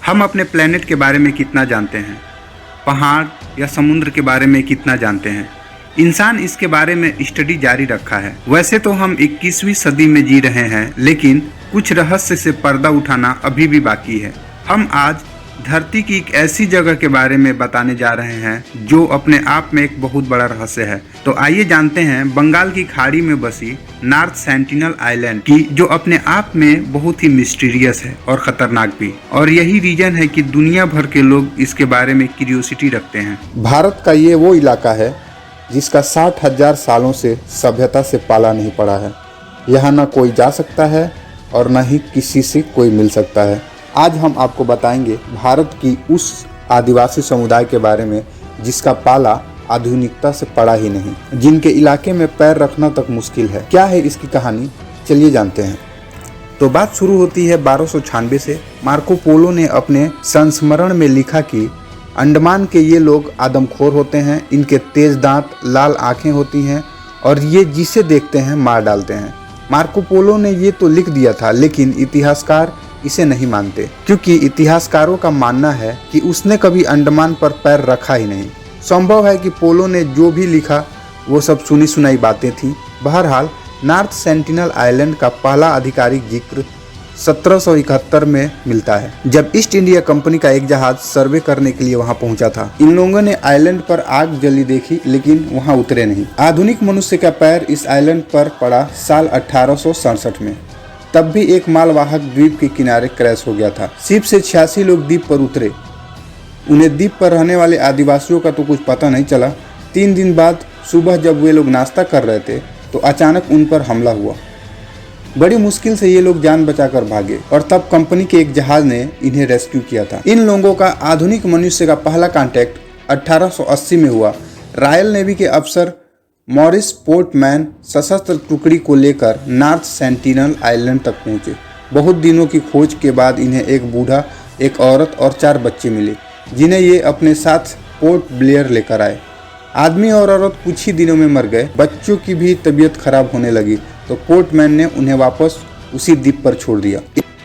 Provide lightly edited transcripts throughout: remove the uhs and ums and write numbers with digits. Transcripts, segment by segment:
हम अपने प्लेनेट के बारे में कितना जानते हैं? पहाड़ या समुद्र के बारे में कितना जानते हैं? इंसान इसके बारे में स्टडी जारी रखा है। वैसे तो हम 21वीं सदी में जी रहे हैं, लेकिन कुछ रहस्य से पर्दा उठाना अभी भी बाकी है। हम आज धरती की एक ऐसी जगह के बारे में बताने जा रहे हैं जो अपने आप में एक बहुत बड़ा रहस्य है। तो आइए जानते हैं बंगाल की खाड़ी में बसी नॉर्थ सेंटिनल आइलैंड की, जो अपने आप में बहुत ही मिस्टीरियस है और खतरनाक भी। और यही रीजन है कि दुनिया भर के लोग इसके बारे में क्यूरियोसिटी रखते हैं। भारत का ये वो इलाका है जिसका 60,000 सालों से सभ्यता से पाला नहीं पड़ा है। यहाँ न कोई जा सकता है और न ही किसी से कोई मिल सकता है। आज हम आपको बताएंगे भारत की उस आदिवासी समुदाय के बारे में जिसका पाला आधुनिकता से पड़ा ही नहीं, जिनके इलाके में पैर रखना तक मुश्किल है। क्या है इसकी कहानी, चलिए जानते हैं। तो बात शुरू होती है 1296 से। मार्को पोलो ने अपने संस्मरण में लिखा कि अंडमान के ये लोग आदमखोर होते हैं, इनके तेज दांत, लाल आंखें होती हैं और ये जिसे देखते हैं मार डालते हैं। मार्को पोलो ने ये तो लिख दिया था, लेकिन इतिहासकार इसे नहीं मानते, क्योंकि इतिहासकारों का मानना है कि उसने कभी अंडमान पर पैर रखा ही नहीं। संभव है कि पोलो ने जो भी लिखा वो सब सुनी सुनाई बातें थी। बहरहाल नॉर्थ सेंटिनल आइलैंड का पहला आधिकारिक जिक्र 1771 में मिलता है, जब ईस्ट इंडिया कंपनी का एक जहाज सर्वे करने के लिए वहां पहुंचा था। इन लोगों ने आइलैंड पर आग जली देखी, लेकिन वहां उतरे नहीं। आधुनिक मनुष्य का पैर इस आइलैंड पर पड़ा साल 1867 में। तब भी एक मालवाहक द्वीप के किनारे क्रैश हो गया था। शिप से 86 लोग द्वीप पर उतरे। उन्हें द्वीप पर रहने वाले आदिवासियों का तो कुछ पता नहीं चला। 3 दिन बाद सुबह जब वे लोग नाश्ता कर रहे थे तो अचानक उन पर हमला हुआ। बड़ी मुश्किल से ये लोग जान बचाकर भागे और तब कंपनी के एक जहाज ने इन्हें रेस्क्यू किया था। इन लोगों का आधुनिक मनुष्य का पहला कांटेक्ट 1880 में हुआ। रॉयल नेवी के अफसर मॉरिस पोर्टमैन सशस्त्र टुकड़ी को लेकर नॉर्थ सेंटिनल आइलैंड तक पहुंचे। बहुत दिनों की खोज के बाद इन्हें एक बूढ़ा, एक औरत और 4 बच्चे मिले, जिन्हें ये अपने साथ पोर्ट ब्लेयर लेकर आए। आदमी और औरत कुछ ही दिनों में मर गए। बच्चों की भी तबीयत खराब होने लगी, तो पोर्टमैन ने उन्हें वापस उसी द्वीप पर छोड़ दिया।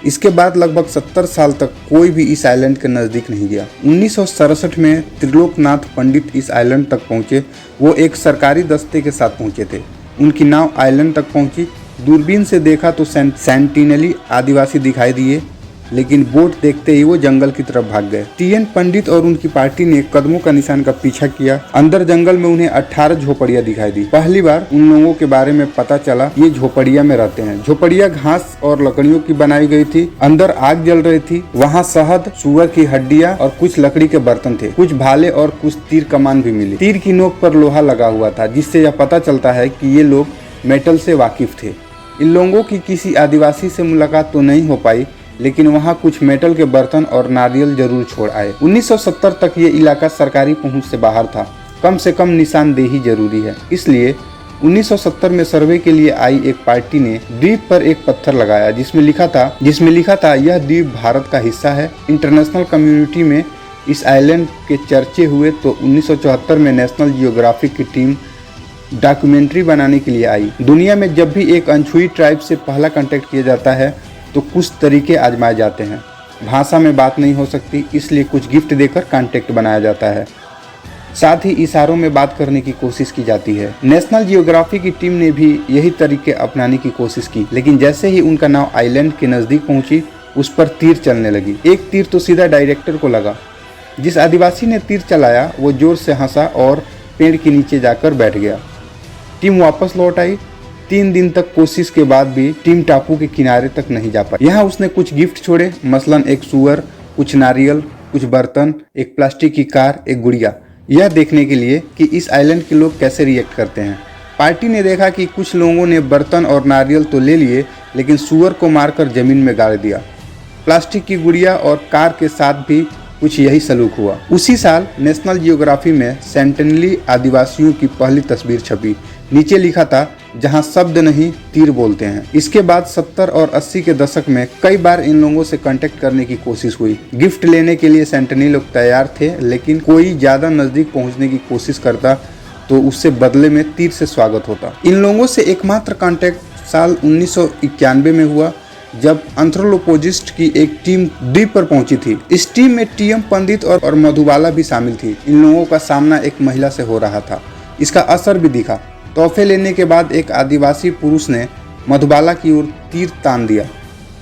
इसके बाद लगभग 70 साल तक कोई भी इस आइलैंड के नज़दीक नहीं गया। 1967 में त्रिलोकनाथ पंडित इस आइलैंड तक पहुंचे। वो एक सरकारी दस्ते के साथ पहुंचे थे। उनकी नाव आइलैंड तक पहुंची। दूरबीन से देखा तो सेंटिनली आदिवासी दिखाई दिए, लेकिन बोट देखते ही वो जंगल की तरफ भाग गए। टीएन पंडित और उनकी पार्टी ने कदमों का निशान का पीछा किया। अंदर जंगल में उन्हें 18 झोपड़ियां दिखाई दी। पहली बार उन लोगों के बारे में पता चला ये झोपड़ियां में रहते हैं। झोपड़ियां घास और लकड़ियों की बनाई गई थी। अंदर आग जल रही थी। वहाँ शहद, सुअर की हड्डियां और कुछ लकड़ी के बर्तन थे। कुछ भाले और कुछ तीर कमान भी मिली। तीर की नोक पर लोहा लगा हुआ था, जिससे यह पता चलता है कि ये लोग मेटल से वाकिफ थे। इन लोगों की किसी आदिवासी से मुलाकात तो नहीं हो पाई, लेकिन वहाँ कुछ मेटल के बर्तन और नारियल जरूर छोड़ आए। 1970 तक ये इलाका सरकारी पहुंच से बाहर था। कम से कम निशानदेही जरूरी है। इसलिए 1970 में सर्वे के लिए आई एक पार्टी ने द्वीप पर एक पत्थर लगाया, जिसमें लिखा था यह द्वीप भारत का हिस्सा है। इंटरनेशनल कम्युनिटी में इस आइलैंड के चर्चे हुए तो 1974 में नेशनल जियोग्राफिक की टीम डॉक्यूमेंट्री बनाने के लिए आई। दुनिया में जब भी एक अनछुई ट्राइब से पहला कांटेक्ट किया जाता है तो कुछ तरीके आजमाए जाते हैं। भाषा में बात नहीं हो सकती, इसलिए कुछ गिफ्ट देकर कांटेक्ट बनाया जाता है। साथ ही इशारों में बात करने की कोशिश की जाती है। नेशनल जियोग्राफी की टीम ने भी यही तरीके अपनाने की कोशिश की, लेकिन जैसे ही उनका नाव आइलैंड के नज़दीक पहुंची, उस पर तीर चलने लगी। एक तीर तो सीधा डायरेक्टर को लगा। जिस आदिवासी ने तीर चलाया वो जोर से हंसा और पेड़ के नीचे जाकर बैठ गया। टीम वापस लौट आई। 3 दिन तक कोशिश के बाद भी टीम टापू के किनारे तक नहीं जा पाई। यहाँ उसने कुछ गिफ्ट छोड़े, मसलन एक सुअर, कुछ नारियल, कुछ बर्तन, एक प्लास्टिक की कार, एक गुड़िया, यह देखने के लिए कि इस आइलैंड के लोग कैसे रिएक्ट करते हैं। पार्टी ने देखा कि कुछ लोगों ने बर्तन और नारियल तो ले लिए, लेकिन सुअर को मारकर जमीन में गाड़ दिया। प्लास्टिक की गुड़िया और कार के साथ भी कुछ यही सलूक हुआ। उसी साल नेशनल जियोग्राफी में सेंटिनली आदिवासियों की पहली तस्वीर छपी। नीचे लिखा था, जहां शब्द नहीं तीर बोलते हैं। इसके बाद 70 और 80 के दशक में कई बार इन लोगों से कांटेक्ट करने की कोशिश हुई। गिफ्ट लेने के लिए सेंटिनली लोग तैयार थे, लेकिन कोई ज्यादा नजदीक पहुंचने की कोशिश करता तो उससे बदले में तीर से स्वागत होता। इन लोगों से एकमात्र कांटेक्ट साल 1991 में हुआ, जब एंथ्रोपोलॉजिस्ट की एक टीम द्वीप पर पहुंची थी। इस टीम में टीएम पंडित और मधुबाला भी शामिल थी। इन लोगों का सामना एक महिला से हो रहा था। इसका असर भी दिखा। तोहफे लेने के बाद एक आदिवासी पुरुष ने मधुबाला की ओर तीर तान दिया।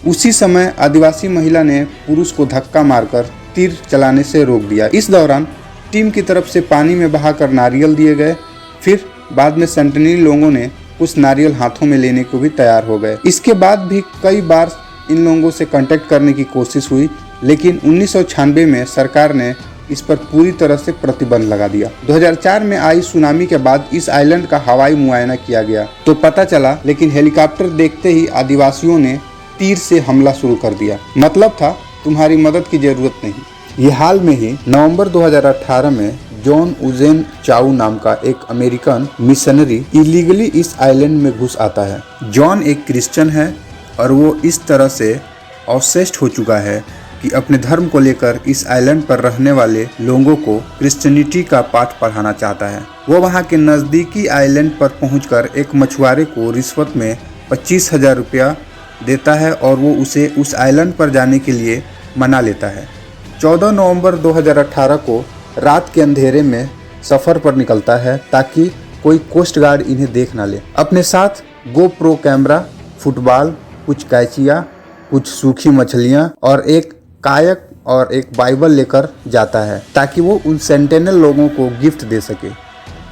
उसी समय आदिवासी महिला ने पुरुष को धक्का मारकर तीर चलाने से रोक दिया। इस दौरान टीम की तरफ से पानी में बहाकर नारियल दिए गए। फिर बाद में सेंटिनल लोगों ने कुछ नारियल हाथों में लेने को भी तैयार हो गए। इसके बाद भी कई बार इन लोगों से कांटेक्ट करने की कोशिश हुई, लेकिन 1996 में सरकार ने इस पर पूरी तरह से प्रतिबंध लगा दिया। 2004 में आई सुनामी के बाद इस आइलैंड का हवाई मुआयना किया गया तो पता चला, लेकिन हेलीकॉप्टर देखते ही आदिवासियों ने तीर से हमला शुरू कर दिया। मतलब था तुम्हारी मदद की जरूरत नहीं। ये हाल में ही नवंबर 2018 में जॉन उजेन चाउ नाम का एक अमेरिकन मिशनरी इलीगली इस आइलैंड में घुस आता है। जॉन एक क्रिश्चियन है और वो इस तरह से ऑब्सेस्ड हो चुका है कि अपने धर्म को लेकर इस आइलैंड पर रहने वाले लोगों को क्रिश्चियनिटी का पाठ पढ़ाना चाहता है। वो वहाँ के नज़दीकी आइलैंड पर पहुंचकर एक मछुआरे को रिश्वत में 25,000 रुपया देता है और वो उसे उस आइलैंड पर जाने के लिए मना लेता है। 14 नवंबर 2018 को रात के अंधेरे में सफ़र पर निकलता है ताकि कोई कोस्ट गार्ड इन्हें देख ना ले। अपने साथ गोप्रो कैमरा, फुटबॉल, कुछ कैचिया, कुछ सूखी मछलियाँ और एक कायक और एक बाइबल लेकर जाता है ताकि वो उन सेंटिनल लोगों को गिफ्ट दे सके।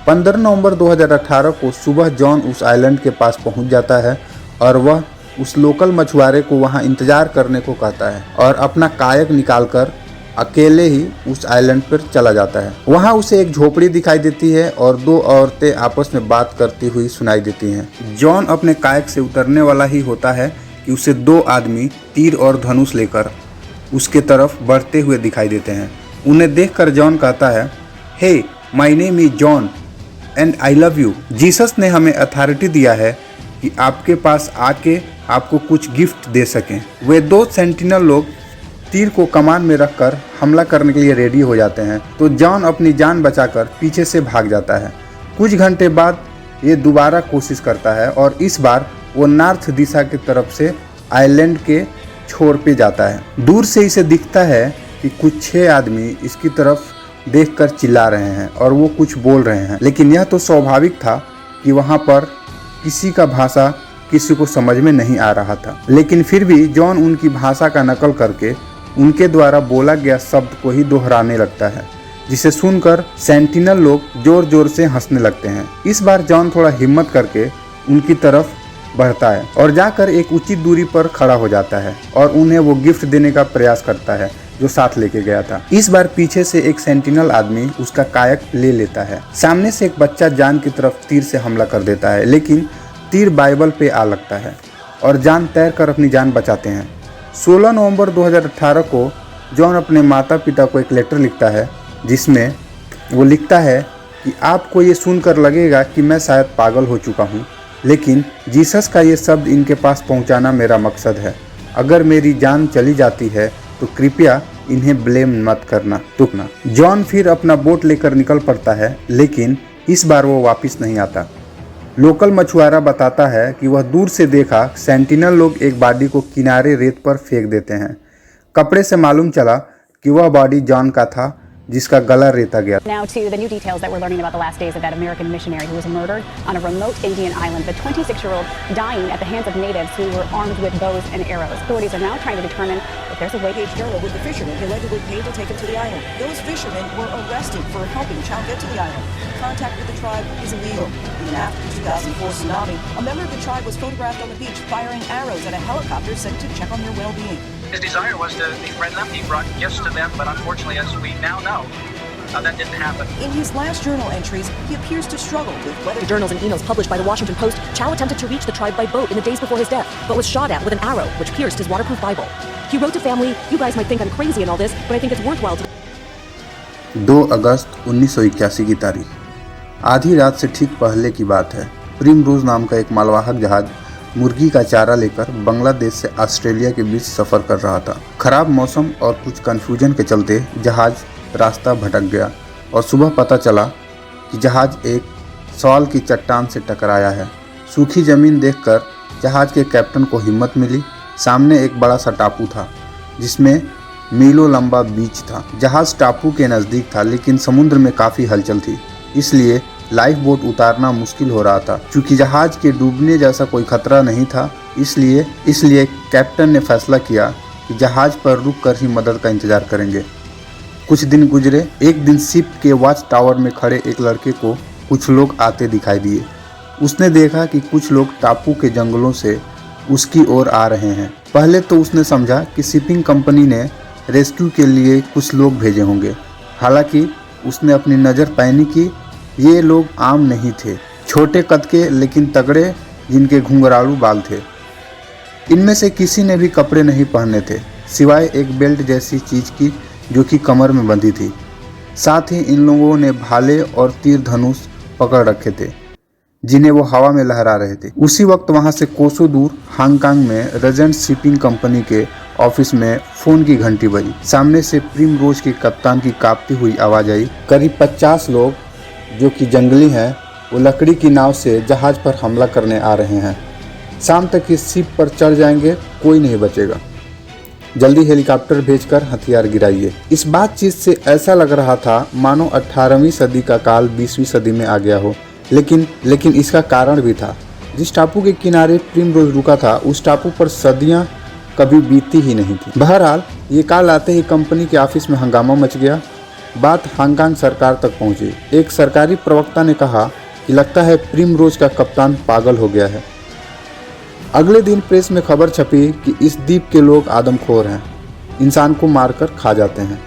15 नवंबर 2018 को सुबह जॉन उस आइलैंड के पास पहुंच जाता है और वह उस लोकल मछुआरे को वहां इंतजार करने को कहता है और अपना कायक निकालकर अकेले ही उस आइलैंड पर चला जाता है। वहां उसे एक झोपड़ी दिखाई देती है और दो औरतें आपस में बात करती हुई सुनाई देती हैं। जॉन अपने कायक से उतरने वाला ही होता है कि उसे दो आदमी तीर और धनुष लेकर उसके तरफ बढ़ते हुए दिखाई देते हैं। उन्हें देखकर जॉन कहता है, hey my name is John and I love you. Jesus ने हमें अथॉरिटी दिया है कि आपके पास आके आपको कुछ गिफ्ट दे सकें। वे दो सेंटिनल लोग तीर को कमान में रखकर हमला करने के लिए रेडी हो जाते हैं तो जॉन अपनी जान बचाकर पीछे से भाग जाता है। कुछ घंटे बाद ये दोबारा कोशिश करता है और इस बार वो नॉर्थ दिशा की तरफ से आइलैंड के छोर पे जाता है। दूर से इसे दिखता है कि कुछ 6 आदमी इसकी तरफ देखकर चिल्ला रहे हैं और वो कुछ बोल रहे हैं, लेकिन यह तो स्वाभाविक था कि वहाँ पर किसी का भाषा किसी को समझ में नहीं आ रहा था। लेकिन फिर भी जॉन उनकी भाषा का नकल करके उनके द्वारा बोला गया शब्द को ही दोहराने लगता है, जिसे सुनकर सेंटिनल लोग जोर जोर से हंसने लगते हैं। इस बार जॉन थोड़ा हिम्मत करके उनकी तरफ बढ़ता है और जाकर एक उचित दूरी पर खड़ा हो जाता है और उन्हें वो गिफ्ट देने का प्रयास करता है जो साथ लेके गया था। इस बार पीछे से एक सेंटिनल आदमी उसका कायक ले लेता है। सामने से एक बच्चा जॉन की तरफ तीर से हमला कर देता है, लेकिन तीर बाइबल पे आ लगता है और जॉन तैरकर अपनी जान बचाते हैं। 16 नवंबर 2018 को जॉन अपने माता पिता को एक लेटर लिखता है जिसमें वो लिखता है कि आपको ये सुनकर लगेगा कि मैं शायद पागल हो चुका हूँ, लेकिन जीसस का ये शब्द इनके पास पहुँचाना मेरा मकसद है। अगर मेरी जान चली जाती है तो कृपया इन्हें ब्लेम मत करना। टुकना जॉन फिर अपना बोट लेकर निकल पड़ता है, लेकिन इस बार वो वापस नहीं आता। लोकल मछुआरा बताता है कि वह दूर से देखा सेंटिनल लोग एक बॉडी को किनारे रेत पर फेंक देते हैं। कपड़े से मालूम चला कि वह बॉडी जॉन का था जिसका गला रेता गया। Now to the new details that we're learning about the last days of that American missionary who was murdered on a remote Indian island. The 26-year-old dying at the hands of natives who were armed with bows and arrows. Authorities are now trying to determine if there's a way. Page journal with the fishermen he allegedly paid to take him to the island. Those fishermen were arrested for helping Chow get to the island. Contact with the tribe is illegal. Even after the 2004 tsunami, a member of the tribe was photographed on the beach firing arrows at a helicopter sent to check on their well-being. His desire was to befriend them. He brought gifts to them, but unfortunately, as we now know, that didn't happen. In his last journal entries, he appears to struggle with whether Journals and emails published by the Washington Post, Chow attempted to reach the tribe by boat in the days before his death, but was shot at with an arrow, which pierced his waterproof Bible. He wrote to family, "You guys might think I'm crazy and all this, but I think it's worthwhile to..." 2 अगस्त 1981 की तारीख आधी रात से ठीक पहले की बात है। प्रिमरोज नाम का एक मालवाहक जहाज मुर्गी का चारा लेकर बांग्लादेश से ऑस्ट्रेलिया के बीच सफ़र कर रहा था। खराब मौसम और कुछ कन्फ्यूजन के चलते जहाज रास्ता भटक गया और सुबह पता चला कि जहाज एक सॉल की चट्टान से टकराया है। सूखी ज़मीन देखकर जहाज के कैप्टन को हिम्मत मिली सामने एक बड़ा सा टापू था जिसमें मीलों लंबा बीच था। जहाज टापू के नज़दीक था लेकिन समुद्र में काफ़ी हलचल थी, इसलिए लाइफ बोट उतारना मुश्किल हो रहा था। चूँकि जहाज के डूबने जैसा कोई खतरा नहीं था, इसलिए कैप्टन ने फैसला किया कि जहाज पर रुक कर ही मदद का इंतजार करेंगे। कुछ दिन गुजरे। एक दिन शिप के वॉच टावर में खड़े एक लड़के को कुछ लोग आते दिखाई दिए। उसने देखा कि कुछ लोग टापू के जंगलों से उसकी ओर आ रहे हैं। पहले तो उसने समझा कि शिपिंग कंपनी ने रेस्क्यू के लिए कुछ लोग भेजे होंगे। हालांकि उसने अपनी नज़र पैनी कि ये लोग आम नहीं थे, छोटे कद के लेकिन तगड़े, जिनके घुंघरालू बाल थे। इनमें से किसी ने भी कपड़े नहीं पहने थे सिवाय एक बेल्ट जैसी चीज़ की जो कि कमर में बंधी थी। साथ ही इन लोगों ने भाले और तीर धनुष पकड़ रखे थे जिन्हें वो हवा में लहरा रहे थे। उसी वक्त वहां से कोसों दूर हांगकांग में रजेंट शिपिंग कंपनी के ऑफिस में फोन की घंटी बजी। सामने से प्रिमरोज के कप्तान की कांपती हुई आवाज आई। करीब 50 लोग जो कि जंगली हैं, वो लकड़ी की नाव से जहाज पर हमला करने आ रहे हैं। शाम तक इस शिप पर चढ़ जाएंगे, कोई नहीं बचेगा। जल्दी हेलीकॉप्टर भेजकर हथियार गिराइए। इस बातचीत से ऐसा लग रहा था मानो 18वीं सदी का काल 20वीं सदी में आ गया हो। लेकिन इसका कारण भी था। जिस टापू के किनारे प्रिमरोज रुका था, उस टापू पर सदियां कभी बीती ही नहीं थी। बहरहाल ये काल आते ही कंपनी के ऑफिस में हंगामा मच गया। बात हांगकांग सरकार तक पहुंची। एक सरकारी प्रवक्ता ने कहा कि लगता है प्रिमरोज का कप्तान पागल हो गया है। अगले दिन प्रेस में खबर छपी कि इस द्वीप के लोग आदमखोर हैं, इंसान को मारकर खा जाते हैं।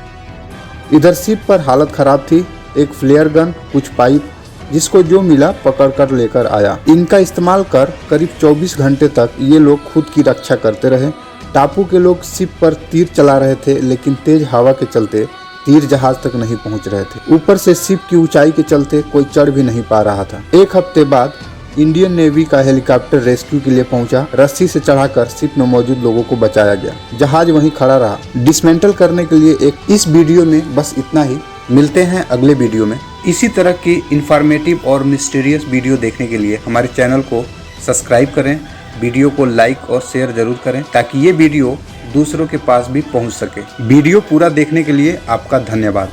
इधर शिप पर हालत खराब थी। एक फ्लेयर गन, कुछ पाइप, जिसको जो मिला पकड़कर लेकर आया। इनका इस्तेमाल कर करीब 24 घंटे तक ये लोग खुद की रक्षा करते रहे। टापू के लोग शिप पर तीर चला रहे थे लेकिन तेज हवा के चलते तीर जहाज तक नहीं पहुंच रहे थे। ऊपर से शिप की ऊंचाई के चलते कोई चढ़ भी नहीं पा रहा था। एक हफ्ते बाद इंडियन नेवी का हेलीकॉप्टर रेस्क्यू के लिए पहुंचा। रस्सी से चढ़ाकर शिप में मौजूद लोगों को बचाया गया। जहाज वहीं खड़ा रहा। डिसमेंटल करने के लिए इस वीडियो में बस इतना ही। मिलते हैं अगले वीडियो में। इसी तरह की इंफॉर्मेटिव और मिस्टीरियस वीडियो देखने के लिए हमारे चैनल को सब्सक्राइब करें, वीडियो को लाइक और शेयर जरूर करें ताकि ये वीडियो दूसरों के पास भी पहुंच सके। वीडियो पूरा देखने के लिए आपका धन्यवाद।